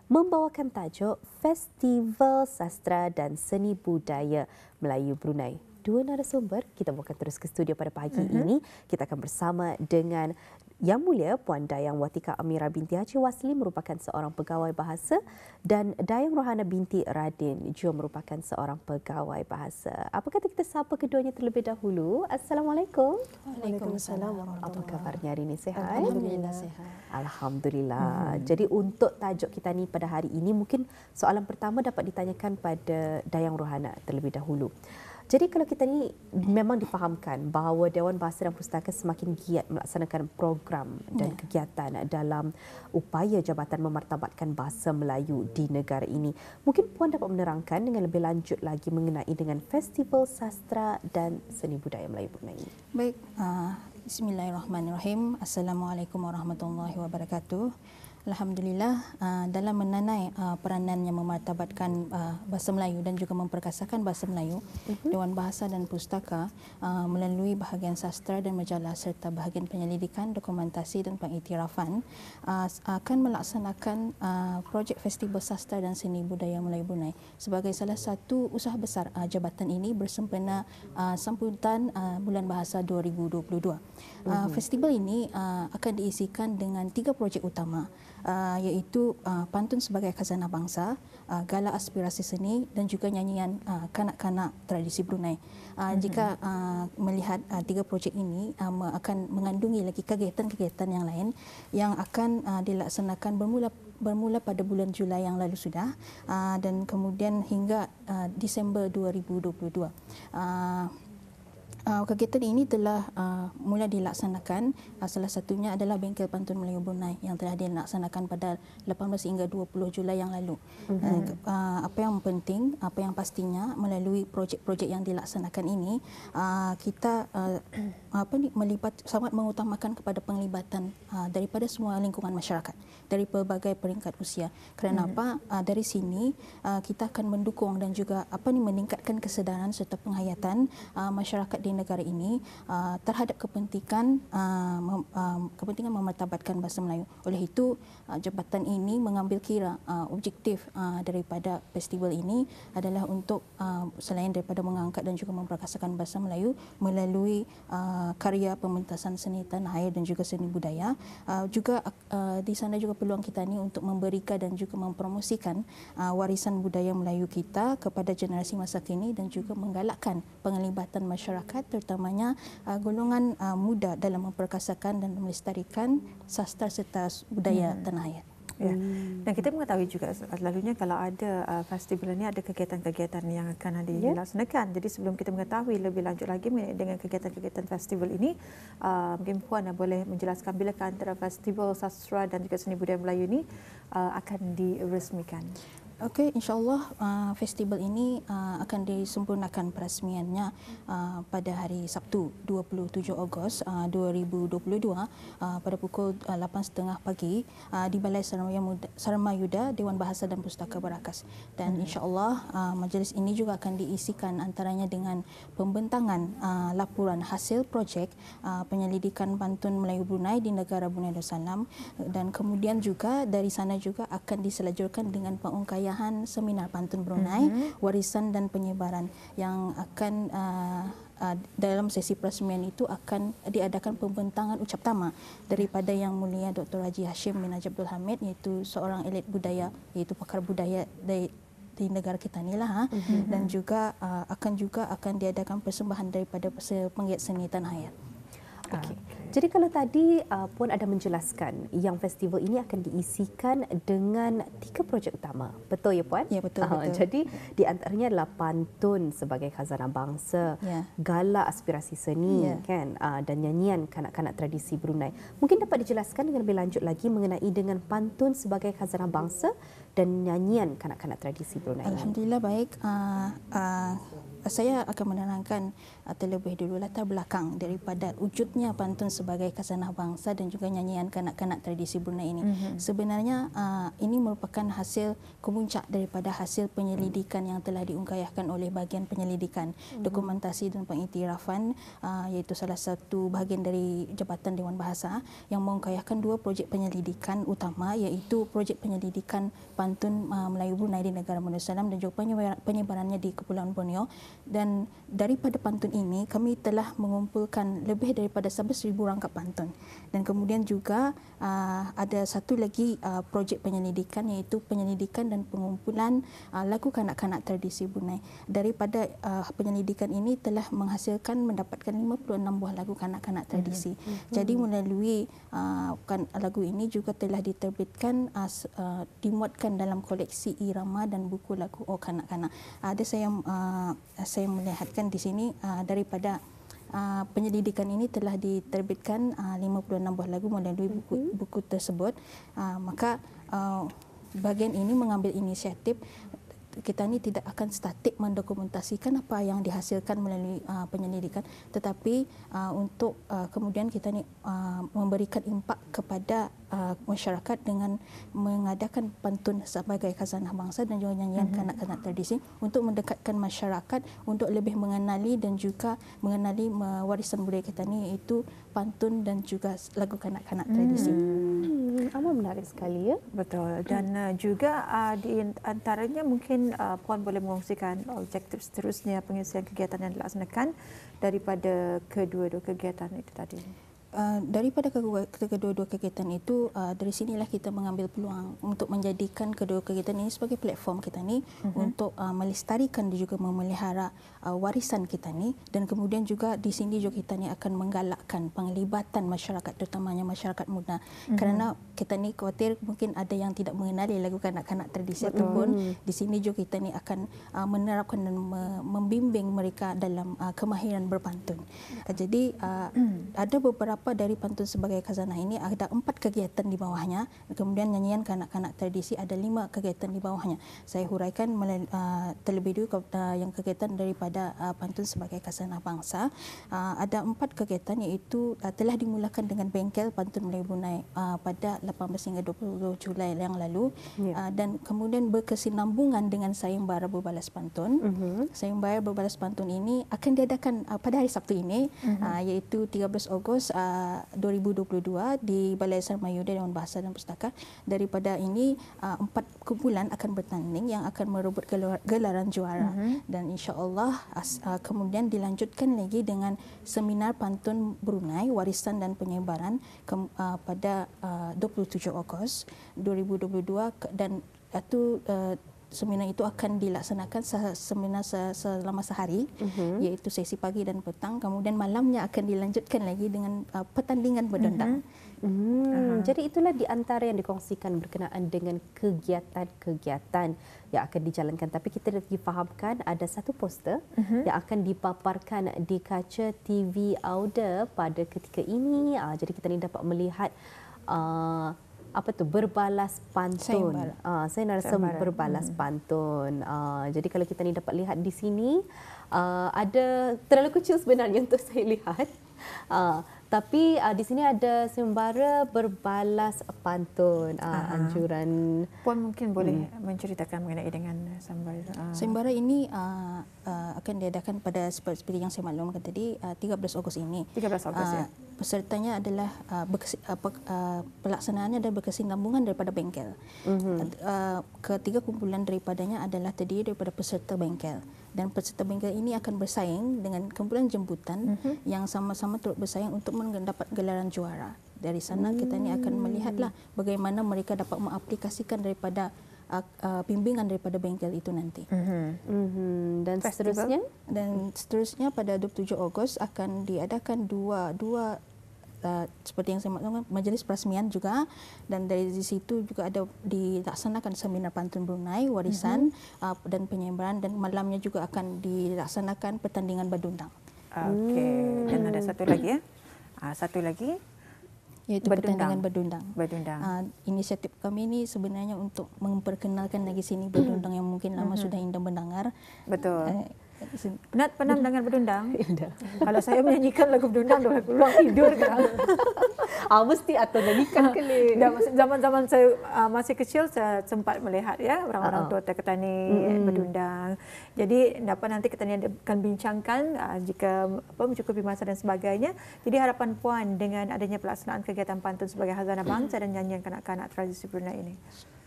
membawakan tajuk Festival Sastra dan Seni Budaya Melayu Brunei. Dua narasumber kita bawakan terus ke studio pada pagi ini. Kita akan bersama dengan Yang Mulia Puan Dayang Watika Amira binti Haji Wasli merupakan seorang pegawai bahasa dan Dayang Rohana binti Radin juga merupakan seorang pegawai bahasa. Apa kata kita sapa keduanya terlebih dahulu? Assalamualaikum. Waalaikumsalam. Apa kabarnya hari ini, sihat? Alhamdulillah sihat. Alhamdulillah. Jadi untuk tajuk kita ni pada hari ini, mungkin soalan pertama dapat ditanyakan pada Dayang Rohana terlebih dahulu. Jadi kalau kita ni memang difahamkan bahawa Dewan Bahasa dan Pustaka semakin giat melaksanakan program dan kegiatan dalam upaya jabatan memartabatkan bahasa Melayu di negara ini. Mungkin Puan dapat menerangkan dengan lebih lanjut lagi mengenai dengan Festival Sastra dan Seni Budaya Melayu Brunei ini. Baik, bismillahirrahmanirrahim. Assalamualaikum warahmatullahi wabarakatuh. Alhamdulillah, dalam menanai peranannya memartabatkan bahasa Melayu dan juga memperkasakan bahasa Melayu, Dewan Bahasa dan Pustaka melalui bahagian sastra dan majalah serta bahagian penyelidikan, dokumentasi dan pengiktirafan akan melaksanakan projek Festival Sastra dan Seni Budaya Melayu Brunei sebagai salah satu usaha besar jabatan ini bersempena sambutan Bulan Bahasa 2022. Festival ini akan diisikan dengan 3 projek utama, iaitu pantun sebagai khazanah bangsa, gala aspirasi seni dan juga nyanyian kanak-kanak tradisi Brunei. Jika melihat 3 projek ini akan mengandungi lagi kegiatan-kegiatan yang lain yang akan dilaksanakan bermula pada bulan Julai yang lalu sudah dan kemudian hingga Disember 2022. Kegiatan ini telah mula dilaksanakan. Salah satunya adalah Bengkel Pantun Melayu Brunei yang telah dilaksanakan pada 18 hingga 20 Julai yang lalu. Apa yang penting, apa yang pastinya melalui projek-projek yang dilaksanakan ini, kita sangat mengutamakan kepada penglibatan daripada semua lingkungan masyarakat dari pelbagai peringkat usia. Kerana apa? Dari sini kita akan mendukung dan juga meningkatkan kesedaran serta penghayatan masyarakat di negara ini terhadap kepentingan memartabatkan bahasa Melayu. Oleh itu, jabatan ini mengambil kira objektif daripada festival ini adalah untuk selain daripada mengangkat dan juga memperkasakan bahasa Melayu melalui karya pementasan seni tanah air dan juga seni budaya, juga di sana juga peluang kita ni untuk memberikan dan juga mempromosikan warisan budaya Melayu kita kepada generasi masa kini dan juga menggalakkan penglibatan masyarakat terutamanya golongan muda dalam memperkasakan dan melestarikan sastra serta budaya tanah air. Ya. Dan kita mengetahui juga selalunya kalau ada festival ini ada kegiatan-kegiatan yang akan dilaksanakan. Jadi sebelum kita mengetahui lebih lanjut lagi dengan kegiatan-kegiatan festival ini, mungkin Puan boleh menjelaskan bilakah antara Festival Sastra dan juga Seni Budaya Melayu ini akan diresmikan? Okey, insya-Allah festival ini akan disempurnakan perasmiannya pada hari Sabtu 27 Ogos 2022 pada pukul 8.30 pagi di Balai Saramayuda Dewan Bahasa dan Pustaka Berakas. Dan insya-Allah majlis ini juga akan diisikan antaranya dengan pembentangan laporan hasil projek penyelidikan pantun Melayu Brunei di negara Brunei Darussalam, dan kemudian juga dari sana juga akan diselajurkan dengan pengungkapan seminar pantun Brunei, warisan dan penyebaran yang akan dalam sesi perasmian itu akan diadakan pembentangan ucap tama daripada Yang Mulia Dr. Haji Hashim bin Haji Abdul Hamid, iaitu seorang elit budaya, iaitu pakar budaya di negara kita ni lah, dan juga akan diadakan persembahan daripada penggiat seni tanah air. Okey. Jadi kalau tadi Puan ada menjelaskan yang festival ini akan diisikan dengan 3 projek utama. Betul ya Puan? Ya, betul. Jadi di antaranya adalah pantun sebagai khazanah bangsa, gala aspirasi seni kan, dan nyanyian kanak-kanak tradisi Brunei. Mungkin dapat dijelaskan dengan lebih lanjut lagi mengenai dengan pantun sebagai khazanah bangsa dan nyanyian kanak-kanak tradisi Brunei. Alhamdulillah baik. saya akan menerangkan terlebih dulu latar belakang daripada wujudnya pantun sebagai khazanah bangsa dan juga nyanyian kanak-kanak tradisi Brunei ini. Sebenarnya ini merupakan hasil kemuncak daripada hasil penyelidikan yang telah diungkayahkan oleh bahagian penyelidikan, dokumentasi dan pengiktirafan, iaitu salah satu bahagian dari Jabatan Dewan Bahasa yang mengungkayahkan 2 projek penyelidikan utama, iaitu projek penyelidikan pantun Melayu Brunei di negara Darussalam dan juga penyebarannya di Kepulauan Borneo. Dan daripada pantun ini kami telah mengumpulkan lebih daripada 11,000 rangkap pantun. Dan kemudian juga ada satu lagi projek penyelidikan, iaitu penyelidikan dan pengumpulan lagu kanak-kanak tradisi Brunei. Daripada penyelidikan ini telah mendapatkan 56 buah lagu kanak-kanak tradisi. Jadi melalui lagu ini juga telah diterbitkan, dimuatkan dalam koleksi irama dan buku lagu kanak-kanak. Ada saya melihatkan di sini daripada penyelidikan ini telah diterbitkan 56 buah lagu melalui buku tersebut. Maka bahagian ini mengambil inisiatif, kita ni tidak akan statik mendokumentasikan apa yang dihasilkan melalui penyelidikan, tetapi untuk kemudian kita ni memberikan impak kepada masyarakat dengan mengadakan pantun sebagai khazanah bangsa dan juga nyanyian kanak-kanak tradisi untuk mendekatkan masyarakat untuk lebih mengenali dan juga mengenali warisan budaya kita ni, iaitu pantun dan juga lagu kanak-kanak tradisi. Amat menarik sekali ya. Betul. Dan juga di antaranya mungkin Puan boleh mengongsikan objektif seterusnya pengisian kegiatan yang dilaksanakan daripada kedua-dua kegiatan itu tadi. Daripada kedua-dua kegiatan itu, dari sinilah kita mengambil peluang untuk menjadikan kedua kegiatan ini sebagai platform kita ni untuk melestarikan dan juga memelihara warisan kita ni, dan kemudian juga di sini juga kita ni akan menggalakkan penglibatan masyarakat, terutamanya masyarakat muda, kerana kita ni khawatir mungkin ada yang tidak mengenali lagu kanak-kanak tradisi ataupun di sini juga kita ni akan menerapkan dan membimbing mereka dalam kemahiran berpantun. Jadi ada beberapa dari pantun sebagai khazanah ini, ada 4 kegiatan di bawahnya, kemudian nyanyian kanak-kanak tradisi ada 5 kegiatan di bawahnya. Saya huraikan terlebih dulu yang kegiatan daripada pantun sebagai khazanah bangsa. Ada 4 kegiatan, iaitu telah dimulakan dengan bengkel pantun Melayu Brunei pada 18 hingga 20 Julai yang lalu, dan kemudian berkesinambungan dengan sayembara berbalas pantun. Sayembara berbalas pantun ini akan diadakan pada hari Sabtu ini, iaitu 13 Ogos 2022 di Balai Asrama Yuda Dewan Bahasa dan Pustaka. Daripada ini 4 kumpulan akan bertanding yang akan merebut gelaran juara, dan insya-Allah kemudian dilanjutkan lagi dengan seminar pantun Brunei warisan dan penyebaran pada 27 Ogos 2022, dan itu seminar itu akan dilaksanakan selama sehari, iaitu sesi pagi dan petang. Kemudian malamnya akan dilanjutkan lagi dengan pertandingan berdendang. Jadi itulah di antara yang dikongsikan berkenaan dengan kegiatan-kegiatan yang akan dijalankan. Tapi kita lagi fahamkan ada satu poster yang akan dipaparkan di kaca TV Auda pada ketika ini. Jadi kita ni dapat melihat berbalas pantun. Saya rasa berbalas pantun. Jadi kalau kita ni dapat lihat di sini, ada terlalu kecil sebenarnya untuk saya lihat. Tapi di sini ada sembara berbalas pantun, anjuran. Puan mungkin boleh menceritakan mengenai dengan sembara. Sembara ini akan diadakan pada seperti yang saya maklumkan tadi, 13 Ogos ini. 13 Ogos ya. Pesertanya adalah pelaksanaannya adalah berkesinambungan daripada bengkel. Ketiga kumpulan daripadanya adalah terdiri daripada peserta bengkel, dan peserta bengkel ini akan bersaing dengan kumpulan jemputan yang sama-sama turut bersaing untuk mendapat gelaran juara. Dari sana kita ni akan melihatlah bagaimana mereka dapat mengaplikasikan daripada bimbingan daripada bengkel itu nanti. Dan seterusnya? Dan seterusnya pada 27 Ogos akan diadakan dua seperti yang saya maklumkan, majlis perasmian juga, dan dari situ juga ada dilaksanakan seminar pantun Brunei warisan dan penyebaran, dan malamnya juga akan dilaksanakan pertandingan berdundang. Okey, dan ada satu lagi ya. Satu lagi iaitu pertandingan berdundang. Inisiatif kami ini sebenarnya untuk memperkenalkan lagi sini berdundang yang mungkin lama sudah indah mendengar. Betul. Penat penam dengan berdundang. Kalau saya menyanyikan lagu berdundang, dah peluang tidur kan. Mesti atau nyanyikan kali. Zaman-zaman saya masih kecil, saya sempat melihat ya orang-orang tua Teketani berdundang. Jadi dapat nanti kita akan bincangkan jika mencukupi masa dan sebagainya. Jadi harapan Puan dengan adanya pelaksanaan kegiatan pantun sebagai khazanah bangsa dan nyanyian kanak-kanak tradisi Brunei ini.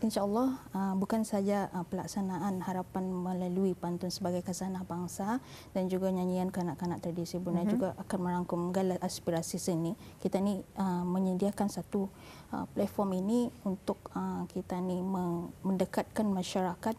InsyaAllah bukan saja pelaksanaan harapan melalui pantun sebagai khazanah bangsa dan juga nyanyian kanak-kanak tradisi Brunei juga akan merangkum gala aspirasi seni. Kita ni menyediakan satu platform ini untuk kita ni mendekatkan masyarakat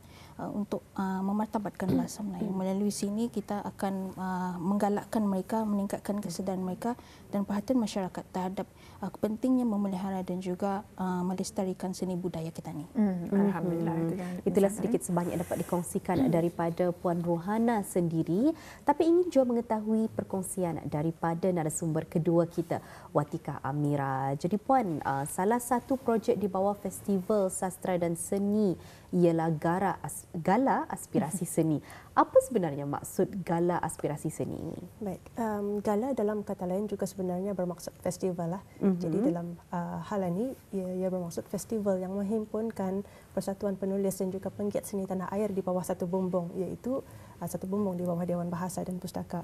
untuk memartabatkan bahasa Melayu. Melalui sini kita akan menggalakkan mereka, meningkatkan kesedaran mereka dan perhatian masyarakat terhadap pentingnya memelihara dan juga melestarikan seni budaya kita ni. Alhamdulillah. Itulah sedikit sebanyak dapat dikongsikan daripada Puan Rohana sendiri. Tapi ingin juga mengetahui perkongsian daripada narasumber kedua kita, Watikah Amira. Jadi Puan, salah satu projek di bawah Festival Sastra dan Seni ialah Gala Aspirasi Seni. Apa sebenarnya maksud Gala Aspirasi Seni ini? Baik, gala dalam kata lain juga sebenarnya bermaksud festival lah. Jadi dalam hal ini ia bermaksud festival yang menghimpunkan persatuan penulis dan juga penggiat seni tanah air di bawah satu bumbung, iaitu satu bumbung di bawah Dewan Bahasa dan Pustaka.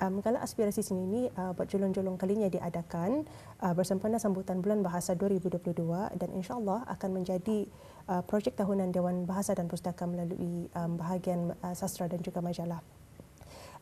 Gala Aspirasi Seni ini buat julung-julung kalinya diadakan bersempena sambutan Bulan Bahasa 2022 dan insya-Allah akan menjadi projek tahunan Dewan Bahasa dan Pustaka melalui bahagian sastra dan juga majalah.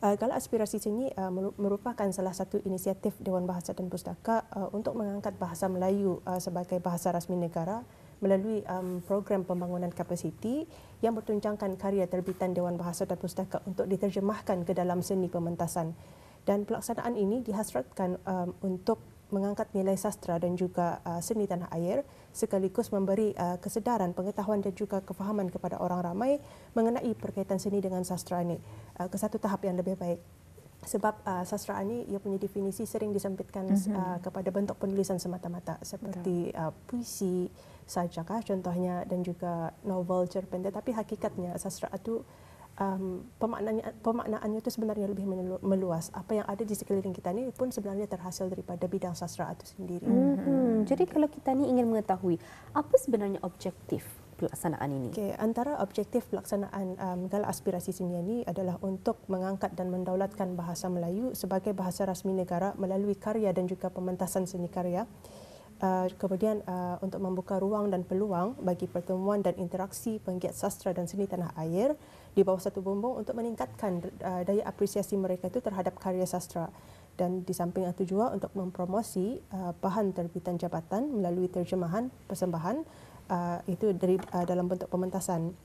Gala Aspirasi Seni merupakan salah satu inisiatif Dewan Bahasa dan Pustaka untuk mengangkat bahasa Melayu sebagai bahasa rasmi negara melalui program pembangunan kapasiti yang bertuncangkan karya terbitan Dewan Bahasa dan Pustaka untuk diterjemahkan ke dalam seni pementasan. Dan pelaksanaan ini dihasratkan untuk mengangkat nilai sastra dan juga seni tanah air sekaligus memberi kesedaran, pengetahuan dan juga kefahaman kepada orang ramai mengenai berkaitan seni dengan sastra ini ke satu tahap yang lebih baik. Sebab sastra ini ia punya definisi sering disempitkan kepada bentuk penulisan semata-mata seperti puisi, sajak contohnya dan juga novel, cerpen. Tetapi hakikatnya sastra itu pemaknaannya itu sebenarnya lebih meluas. Apa yang ada di sekeliling kita ni pun sebenarnya terhasil daripada bidang sastra itu sendiri. Jadi kalau kita ni ingin mengetahui apa sebenarnya objektif pelaksanaan ini? Okay, antara objektif pelaksanaan Gala Aspirasi Seni ini adalah untuk mengangkat dan mendaulatkan bahasa Melayu sebagai bahasa rasmi negara melalui karya dan juga pementasan seni karya. Kemudian untuk membuka ruang dan peluang bagi pertemuan dan interaksi penggiat sastra dan seni tanah air di bawah satu bumbung untuk meningkatkan daya apresiasi mereka itu terhadap karya sastra. Dan di samping itu juga untuk mempromosi bahan terbitan jabatan melalui terjemahan persembahan itu dari dalam bentuk pementasan.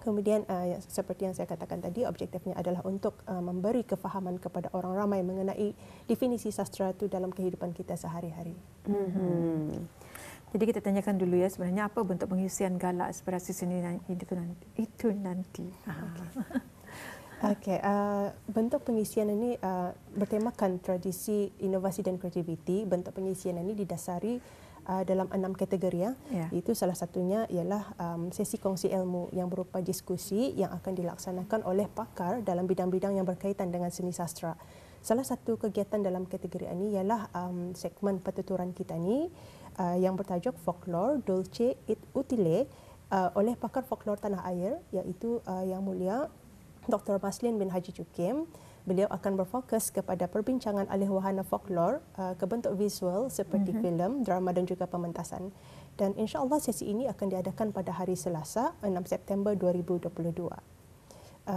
Kemudian seperti yang saya katakan tadi, objektifnya adalah untuk memberi kefahaman kepada orang ramai mengenai definisi sastra itu dalam kehidupan kita sehari-hari. Jadi kita tanyakan dulu ya sebenarnya apa bentuk pengisian Gala Aspirasi Seni itu nanti. Okey, bentuk pengisian ini bertemakan tradisi, inovasi dan kreativiti. Bentuk pengisian ini didasari dalam 6 kategori Itu salah satunya ialah sesi kongsi ilmu yang berupa diskusi yang akan dilaksanakan oleh pakar dalam bidang-bidang yang berkaitan dengan seni sastra. Salah satu kegiatan dalam kategori ini ialah segmen pertuturan kita ni yang bertajuk Folklore Dulce et Utile oleh pakar folklore tanah air iaitu Yang Mulia Dr. Maslin bin Haji Jukim. Beliau akan berfokus kepada perbincangan alih wahana folklore ke bentuk visual seperti filem, drama dan juga pementasan. Dan insya-Allah sesi ini akan diadakan pada hari Selasa 6 September 2022.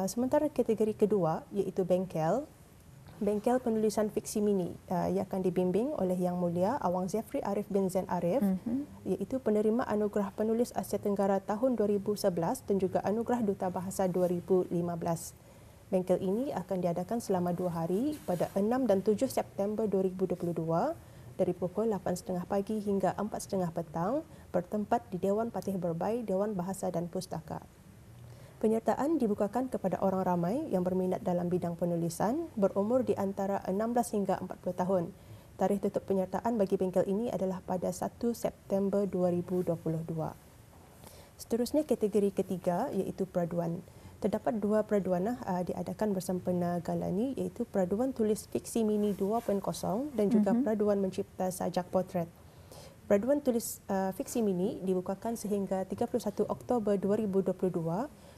Sementara kategori kedua iaitu Bengkel penulisan fiksi mini yang akan dibimbing oleh Yang Mulia Awang Zefri Arif bin Zain Arif iaitu penerima Anugerah Penulis Asia Tenggara tahun 2011 dan juga Anugerah Duta Bahasa 2015. Bengkel ini akan diadakan selama 2 hari pada 6 dan 7 September 2022 dari pukul 8.30 pagi hingga 4.30 petang bertempat di Dewan Patih Berbai, Dewan Bahasa dan Pustaka. Penyertaan dibukakan kepada orang ramai yang berminat dalam bidang penulisan berumur di antara 16 hingga 40 tahun. Tarikh tutup penyertaan bagi bengkel ini adalah pada 1 September 2022. Seterusnya kategori ketiga iaitu peraduan. terdapat dua peraduan diadakan bersempena gala ni, iaitu peraduan tulis fiksi mini 2.0 dan juga peraduan mencipta sajak potret. Peraduan tulis fiksi mini dibukakan sehingga 31 Oktober 2022,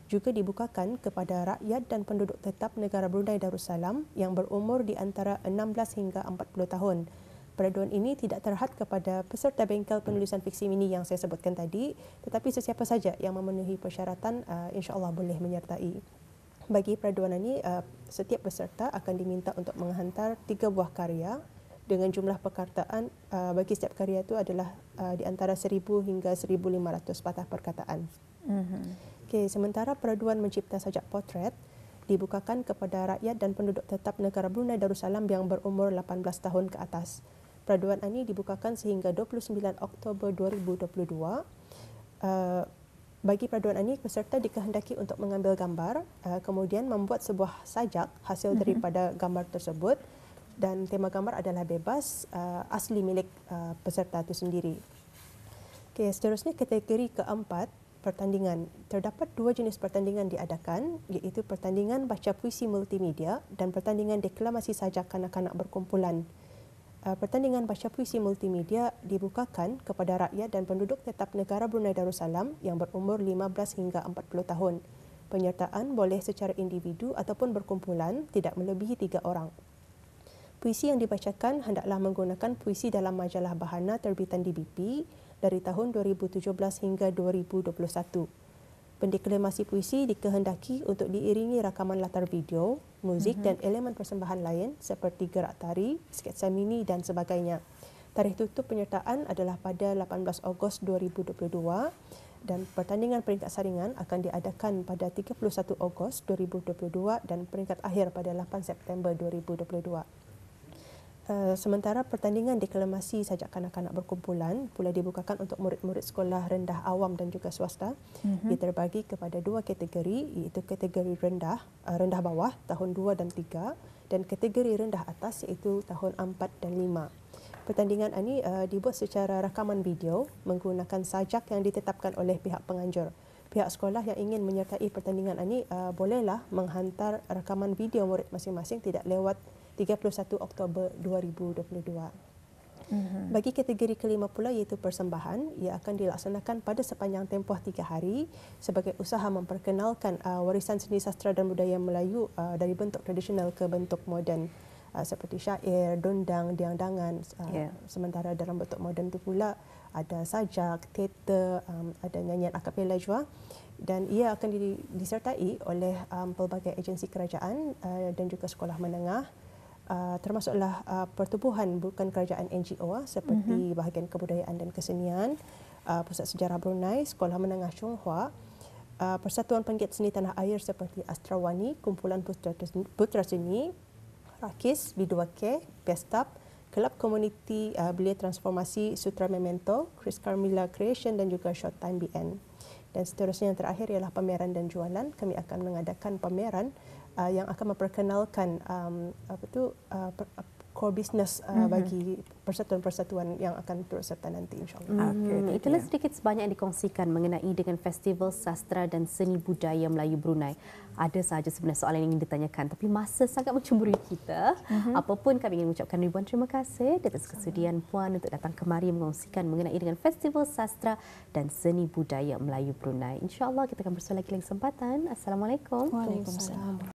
juga dibukakan kepada rakyat dan penduduk tetap negara Brunei Darussalam yang berumur di antara 16 hingga 40 tahun. Peraduan ini tidak terhad kepada peserta bengkel penulisan fiksi mini yang saya sebutkan tadi, tetapi sesiapa saja yang memenuhi persyaratan insya-Allah boleh menyertai. Bagi peraduan ini, setiap peserta akan diminta untuk menghantar 3 buah karya dengan jumlah perkataan bagi setiap karya itu adalah di antara 1,000 hingga 1,500 patah perkataan. Okey, sementara peraduan mencipta sajak potret dibukakan kepada rakyat dan penduduk tetap negara Brunei Darussalam yang berumur 18 tahun ke atas. Peraduan ini dibukakan sehingga 29 Oktober 2022. Bagi peraduan ini, peserta dikehendaki untuk mengambil gambar, kemudian membuat sebuah sajak hasil daripada gambar tersebut, dan tema gambar adalah bebas, asli milik peserta itu sendiri. Okey, seterusnya kategori keempat, pertandingan. Terdapat 2 jenis pertandingan diadakan, iaitu pertandingan baca puisi multimedia dan pertandingan deklamasi sajak kanak-kanak berkumpulan. Pertandingan baca puisi multimedia dibukakan kepada rakyat dan penduduk tetap negara Brunei Darussalam yang berumur 15 hingga 40 tahun. Penyertaan boleh secara individu ataupun berkumpulan, tidak melebihi 3 orang. Puisi yang dibacakan hendaklah menggunakan puisi dalam majalah Bahana terbitan DBP dari tahun 2017 hingga 2021. Pendeklamasi puisi dikehendaki untuk diiringi rakaman latar video, muzik dan elemen persembahan lain seperti gerak tari, sketsa mini dan sebagainya. Tarikh tutup penyertaan adalah pada 18 Ogos 2022 dan pertandingan peringkat saringan akan diadakan pada 31 Ogos 2022 dan peringkat akhir pada 8 September 2022. Sementara pertandingan deklamasi sajak kanak-kanak berkumpulan pula dibukakan untuk murid-murid sekolah rendah awam dan juga swasta. Ia terbagi kepada 2 kategori, iaitu kategori rendah bawah tahun 2 dan 3 dan kategori rendah atas iaitu tahun 4 dan 5. Pertandingan ini dibuat secara rakaman video menggunakan sajak yang ditetapkan oleh pihak penganjur. Pihak sekolah yang ingin menyertai pertandingan ini bolehlah menghantar rakaman video murid masing-masing tidak lewat 31 Oktober 2022. Bagi kategori kelima pula iaitu persembahan, ia akan dilaksanakan pada sepanjang tempoh 3 hari sebagai usaha memperkenalkan warisan seni sastra dan budaya Melayu dari bentuk tradisional ke bentuk moden, seperti syair, dondang, diang-dangan. Sementara dalam bentuk moden itu pula ada sajak, teater, ada nyanyian akapela juga, dan ia akan disertai oleh pelbagai agensi kerajaan dan juga sekolah menengah, termasuklah pertubuhan bukan kerajaan NGO seperti Bahagian Kebudayaan dan Kesenian, Pusat Sejarah Brunei, Sekolah Menengah Chonghua, Persatuan Penggiat Seni Tanah Air seperti Astrawani, Kumpulan Putra Seni, Rakis, B2K, Pestap, Kelab Komuniti Belia Transformasi Sutra Memento, Chris Carmilla Creation dan juga Showtime BN. Dan seterusnya yang terakhir ialah pameran dan jualan. Kami akan mengadakan pameran yang akan memperkenalkan core business bagi persatuan-persatuan yang akan turut serta nanti insya-Allah. Itulah sedikit sebanyak yang dikongsikan mengenai dengan Festival Sastra dan Seni Budaya Melayu Brunei. Ada sahaja sebenarnya soalan yang ingin ditanyakan tapi masa sangat mencemburui kita. Apapun kami ingin mengucapkan ribuan terima kasih atas kesudian Puan untuk datang kemari mengongsikan mengenai dengan Festival Sastra dan Seni Budaya Melayu Brunei. Insya-Allah kita akan bersua lagi lain kesempatan. Assalamualaikum. Waalaikumsalam.